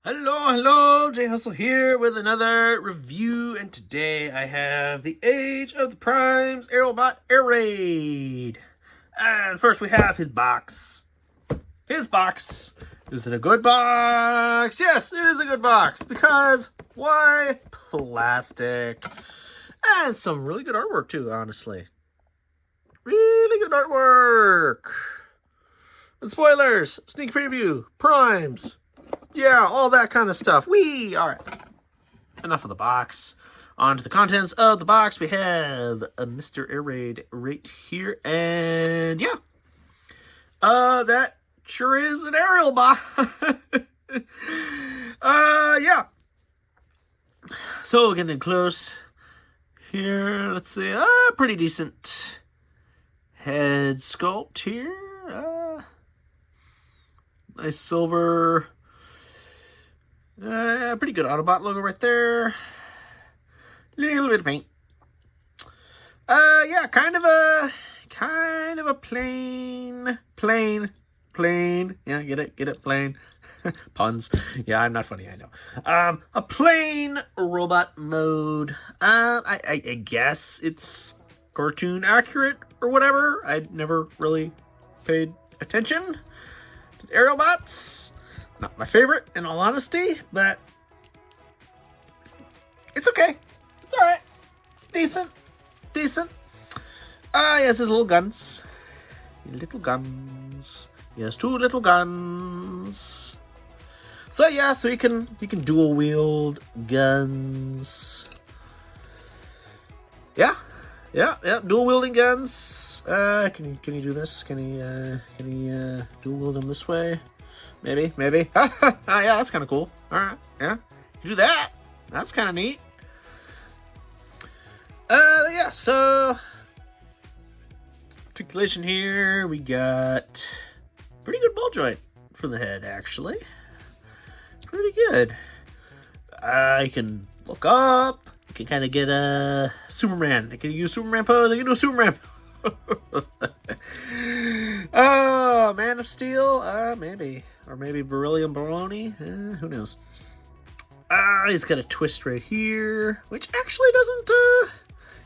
Hello, Jhusle here with another review, and today I have the Age of the Primes Aerialbot Air Raid. And first we have his box. His box. Is it a good box? Yes, it is a good box, because why? Plastic. And some really good artwork too, honestly. Really good artwork. And spoilers, sneak preview, primes. Yeah, all that kind of stuff. All right. Enough of the box. On to the contents of the box. We have a Mr. Air Raid right here. And yeah. That sure is an Aerialbot. Yeah. So getting in close here. Let's see. Pretty decent head sculpt here. Nice silver. Pretty good Autobot logo right there. Little bit of paint. Yeah, kind of a plain. Yeah, get it, plain. Puns. Yeah, I'm not funny, I know. A plain robot mode. I guess it's cartoon accurate or whatever. I never really paid attention to the Aerialbots. Not my favorite, in all honesty, but it's okay. It's alright. It's decent. Yes, his little guns. Little guns. He has two little guns. So yeah, so he can dual wield guns. Yeah, dual wielding guns. Can he do this? Can he dual wield them this way? Maybe. Yeah, that's kind of cool. All right, yeah, you do that. That's kind of neat. Yeah. So articulation here. We got pretty good ball joint for the head, actually. Pretty good. I can look up. You can kind of get a Superman. I can use Superman pose. I can do a Superman. Oh, Man of Steel? Maybe. Or maybe Beryllium Baroni? Who knows? He's got a twist right here, which actually doesn't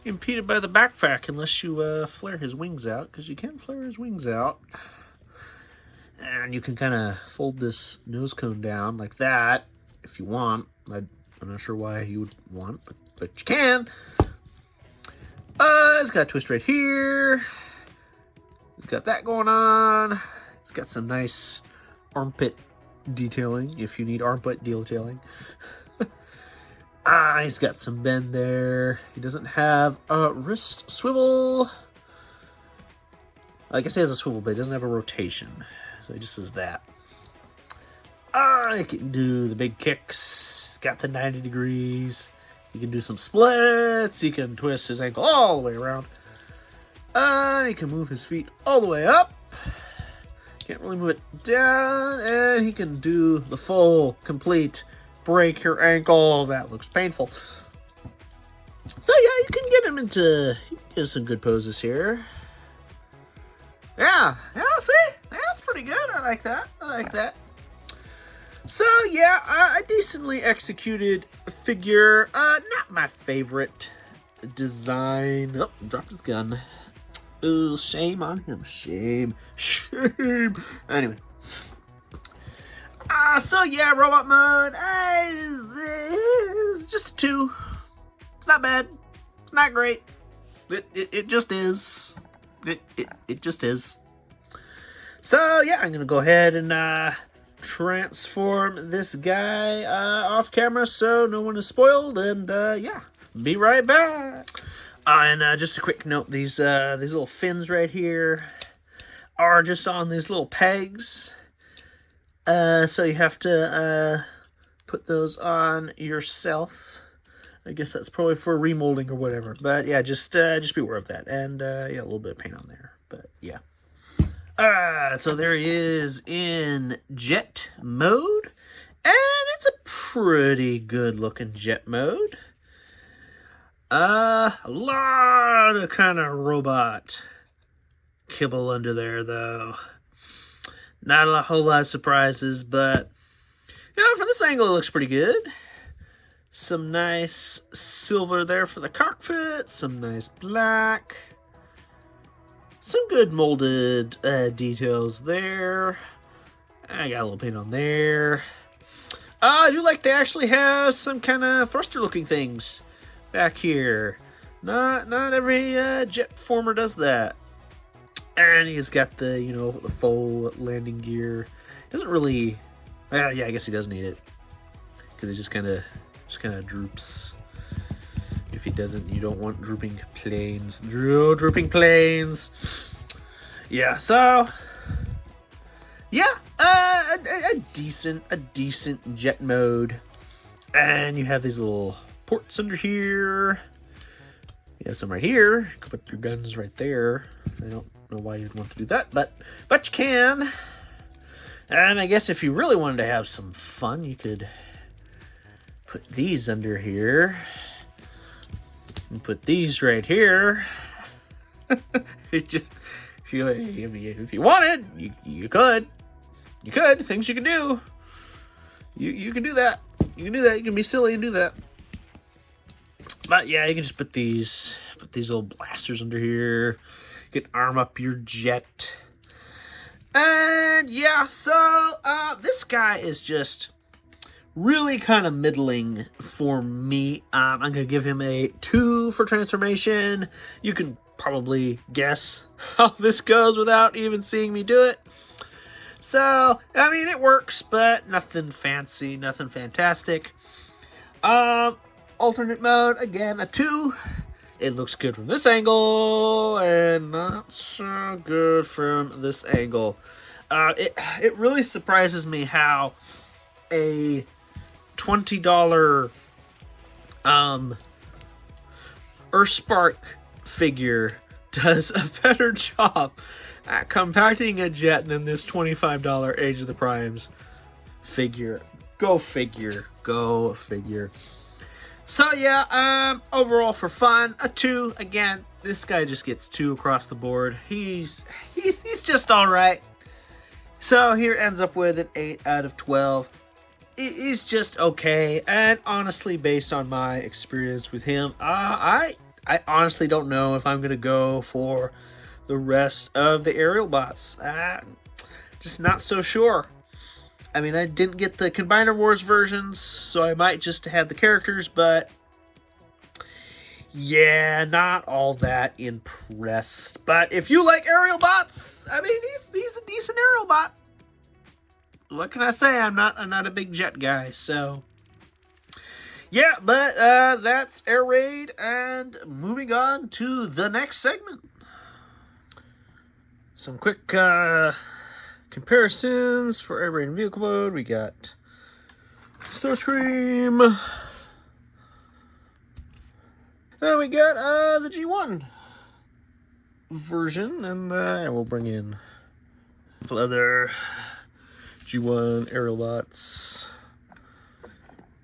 impeded by the backpack unless you flare his wings out, because you can flare his wings out. And you can kind of fold this nose cone down like that if you want. I'm not sure why you would want, but you can. He's got a twist right here. He's got that going on. He's got some nice armpit detailing, if you need armpit detailing. He's got some bend there. He doesn't have a wrist swivel. I guess he has a swivel, but he doesn't have a rotation. So he just has that. He can do the big kicks. Got the 90 degrees. He can do some splits. He can twist his ankle all the way around. He can move his feet all the way up. Can't really move it down. And he can do the full, complete break your ankle. That looks painful. So yeah, you can get him into some good poses here. Yeah, see? Yeah, that's pretty good. I like that. So yeah, a decently executed figure. Not my favorite design. Oh, dropped his gun. Oh, shame on him. Shame. Anyway. So yeah, robot mode. It's just a 2. It's not bad. It's not great. It just is. It just is. So yeah, I'm gonna go ahead and transform this guy off camera so no one is spoiled, and yeah, be right back. And just a quick note, these little fins right here are just on these little pegs, so you have to put those on yourself. I guess that's probably for remolding or whatever, but yeah, just be aware of that. And yeah, a little bit of paint on there, but yeah. So there he is in jet mode, and it's a pretty good looking jet mode. A lot of kind of robot kibble under there, though. Not a whole lot of surprises, but Yeah, from this angle, it looks pretty good. Some nice silver there for the cockpit. Some nice black. Some good molded details there. I got a little paint on there. I do like they actually have some kind of thruster-looking things back here. Not every jet former does that. And he's got the, you know, the full landing gear. Doesn't really... yeah, I guess he does need it. Because he just kind of droops. If he doesn't, you don't want drooping planes. Drooping planes. Yeah, so... yeah, a decent jet mode. And you have these little ports under here. You have some right here. You can put your guns right there. I don't know why you'd want to do that, but you can. And I guess if you really wanted to have some fun, you could put these under here. And put these right here. It just, if you wanted, you could. You could. Things you can do. You can do that. You can do that. You can be silly and do that. But yeah, you can just put these little blasters under here. You can arm up your jet. And yeah, so this guy is just really kind of middling for me. I'm going to give him a 2 for transformation. You can probably guess how this goes without even seeing me do it. So, I mean, it works, but nothing fancy, nothing fantastic. Alternate mode, again, a 2. It looks good from this angle, and not so good from this angle. It really surprises me how a $20 Earthspark figure does a better job at compacting a jet than this $25 Age of the Primes figure. Go figure. Go figure. So yeah, overall for fun, a 2. Again, this guy just gets 2 across the board. He's just all right. So here ends up with an 8 out of 12. It is just okay, and honestly, based on my experience with him, I honestly don't know if I'm gonna go for the rest of the Aerialbots. Just not so sure. I mean, I didn't get the Combiner Wars versions, so I might just have the characters, but yeah, not all that impressed. But if you like Aerialbots, I mean, he's a decent Aerialbot. What can I say? I'm not a big jet guy, so yeah. But that's Air Raid, and moving on to the next segment. Some quick comparisons for Air Raid and vehicle mode. We got Starscream. And we got the G1 version, and we'll bring in a couple other G1 Aerialbots.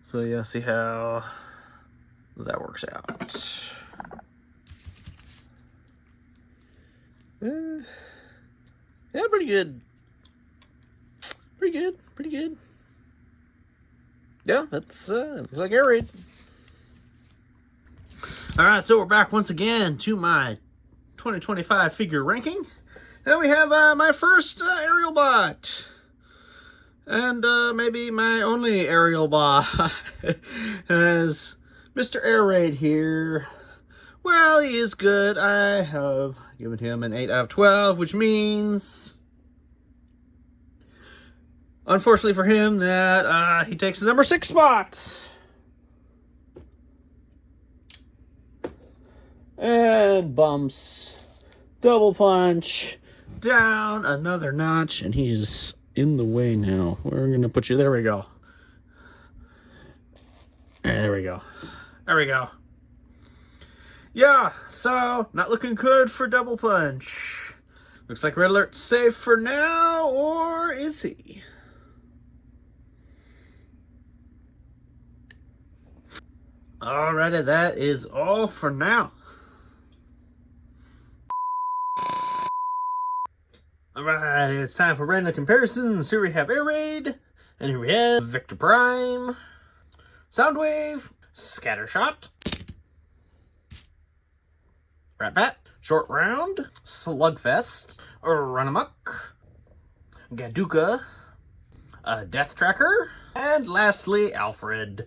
So yeah, see how that works out. Yeah, pretty good. Pretty good. Yeah, that's looks like Air Raid. Alright, so we're back once again to my 2025 figure ranking. And we have my first Aerialbot. And maybe my only Aerialbot as Mr. Air Raid here. Well, he is good. I have given him an 8 out of 12, which means, unfortunately for him, that he takes the number 6 spot. And bumps double punch down another notch, and he's in the way now. We're going to put you, there we go. There we go. There we go. Yeah, so not looking good for double punch. Looks like Red Alert's safe for now, or is he? Alrighty, that is all for now. Alright, it's time for random comparisons. Here we have Air Raid, And here we have Victor Prime, Soundwave, Scattershot, Ratbat, Short Round, Slugfest, Runamuck, Gaduka, Death Tracker, and lastly, Alfred.